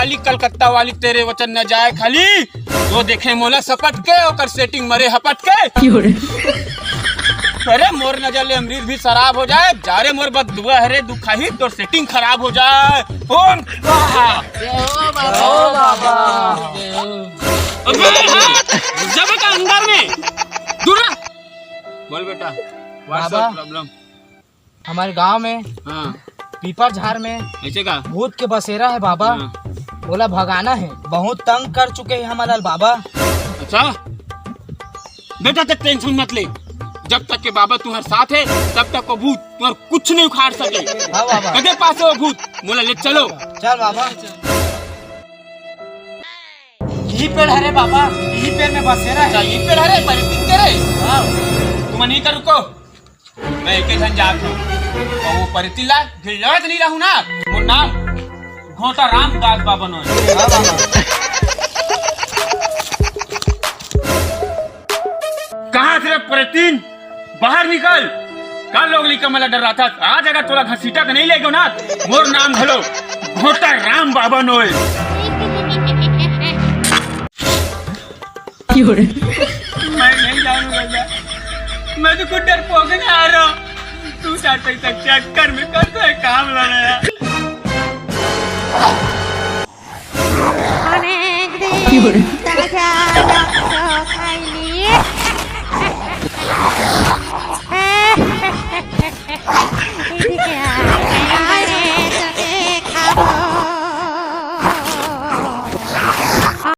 काली कलकत्ता वाली तेरे वचन न जाए खाली। तो देखे मोला सपट के ओकर सेटिंग मरे हपट के। अरे मोर नजर ले अमृत भी शराब हो जाए, जारे मोर बददुआ हरे दुखाही तो सेटिंग खराब हो जाए। ओम जब का अंदर में दूर बोल बेटा। प्रॉब्लम हमारे गांव में पीपर झाड़ में ऐसे का भूत के बसेरा है बाबा। बोला भगाना है, बहुत तंग कर चुके हैं हमारा बाबा। अच्छा बेटा तक टेंशन मत ले, जब तक के बाबा तुम्हारे साथ है तब तक वो भूत तुम्हारे कुछ नहीं उखाड़ सके। हाँ बाबा। कदे पास है वो भूत, मोला ले चलो। चल बाबा। यही पेड़ है रे बाबा, यही पेड़ में बसेरा है। यही पेड़ है परितिन करे। तुम नहीं कर रुको, मैं एक धन जात हूँ और वो परितिला गिलत नहीं रहूँ ना। वो नाम घोटा राम दास बाबा नो। कहाँ थे परितिन, बाहर निकल। कल लोग लिखा मला डर रहा था, आज अगर थोड़ा घसीटा का नहीं ले गो ना मोर नाम भलो घोटा राम बाबा नोए। मैं नहीं जाऊंगा, मैं तो कुछ डरपोक नहीं आ रहा हूँ। तू चाहते तक चक्कर में कर दो काम लगा। अनेक दिन